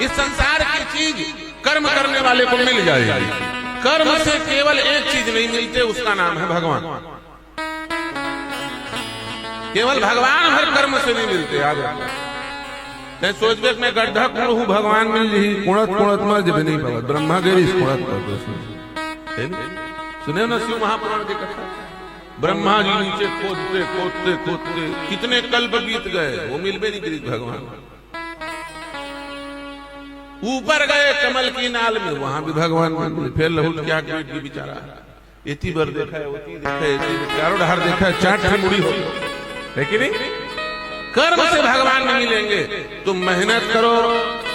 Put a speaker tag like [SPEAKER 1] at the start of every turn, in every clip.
[SPEAKER 1] इस संसार की चीज कर्म करने वाले को मिल जाएगी। कर्म से केवल एक चीज नहीं मिलती, उसका नाम है भगवान। केवल भगवान हर कर्म से नहीं मिलते। याद रखना, सोच बे मैं गड्ढा कुड़ हूं, भगवान मिल रही कुणत कुणत मर जब नहीं भगत ब्रह्मा गिरी सुने ना शिव महापुराण की कथा। ब्रह्मा जी नीचे खोदते खोदते खोदते कितने कल्प बीत गए, वो मिल भी नहीं गिरी भगवान। ऊपर गए कमल की नाल में, वहां भी भगवान मिले। फिर लहुट क्या की बेचारा इतनी बार देखा है, उतनी देखा है, चारों ढार देखा है, चाट मुड़ी हो है कि नहीं। कर्म से भगवान नहीं मिलेंगे। तुम मेहनत करो,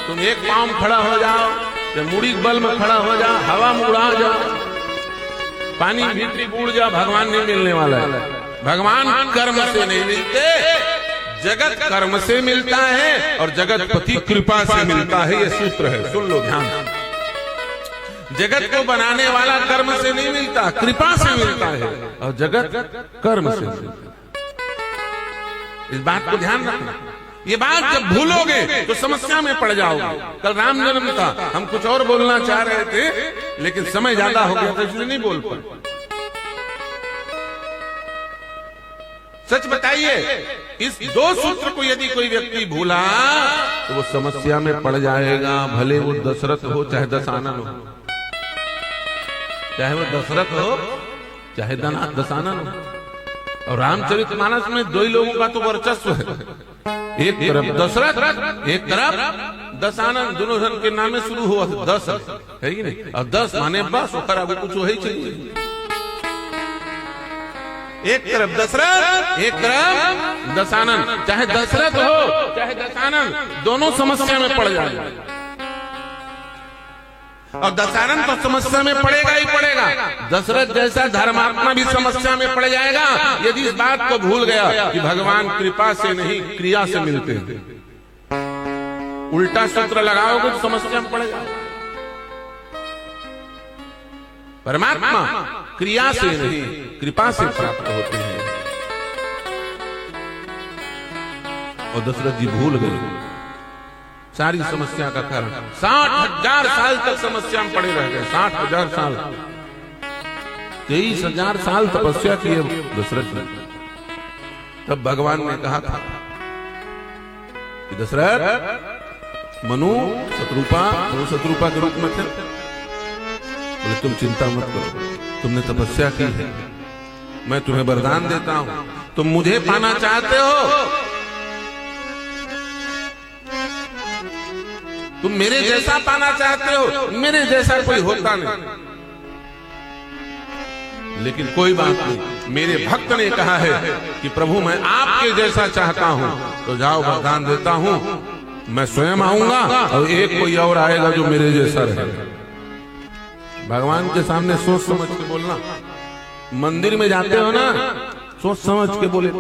[SPEAKER 1] तुम एक पांव में खड़ा हो जाओ, जब मुड़ी बल में खड़ा हो जाओ, हवा में उड़ा जाओ, पानी भीतरी बूढ़ जाओ, भगवान नहीं मिलने वाला है। भगवान कर्म से नहीं मिलते, जगत कर्म से मिलता है और जगत पति कृपा से मिलता है। ये सूत्र है, सुन लो ध्यान। जगत को बनाने वाला कर्म से नहीं मिलता, कृपा से मिलता है, और जगत कर्म से मिलता है। इस बात को ध्यान रखना। ये बात जब भूलोगे तो समस्या में पड़ जाओगे। कल राम जन्म था, हम कुछ और बोलना चाह रहे थे, लेकिन समय ज्यादा हो गया था इसलिए नहीं बोल पाए। सच बताइए, इस दो सूत्र को यदि कोई व्यक्ति भूला तो वो समस्या में पड़ जाएगा। भले वो दशरथ हो चाहे दशानन हो, चाहे वो दशरथ हो चाहे दशानन हो। और रामचरितमानस में दो ही लोगों का तो वर्चस्व है, एक तरफ दशरथ, एक तरफ दशानन। दोनों जन के नाम में शुरू हुआ 10 है कि नहीं। और 10 माने बस आगे कुछ हो ही चाहिए। एक तरफ दशरथ, एक तरफ दशानन। चाहे दशरथ हो चाहे दशानन, दोनों समस्या में पड़ जाएंगे। और दशानन तो समस्या में पड़ेगा ही पड़ेगा, दशरथ जैसा धर्मात्मा भी समस्या में पड़ जाएगा यदि इस बात को भूल गया कि भगवान कृपा से नहीं क्रिया से मिलते हैं। उल्टा सूत्र लगाओगे तो समस्या में पड़ जाएगा। परमात्मा क्रिया से नहीं कृपा से प्राप्त होते हैं। और दशरथ जी भूल गए सारी समस्या का कारण। 60,000 साल तक समस्या में पड़े रह गए। 60,000 साल, 23,000 साल तपस्या की दशरथ ने। तब भगवान ने कहा था कि दशरथ, मनु शत्रुपा के रूप में थे, बोले तुम चिंता मत करो, तुमने तपस्या की है, मैं तुम्हें वरदान देता हूं। तुम मुझे पाना चाहते हो, तुम मेरे जैसा पाना चाहते हो, मेरे जैसा कोई होता नहीं। लेकिन कोई बात नहीं, मेरे भक्त ने कहा है कि प्रभु मैं आपके जैसा चाहता हूं, तो जाओ वरदान देता हूं, मैं स्वयं आऊंगा और एक कोई और आएगा जो मेरे जैसा रहेगा। भगवान के सामने सोच समझ के बोलना। मंदिर में जाते हो ना, सोच समझ के बोले।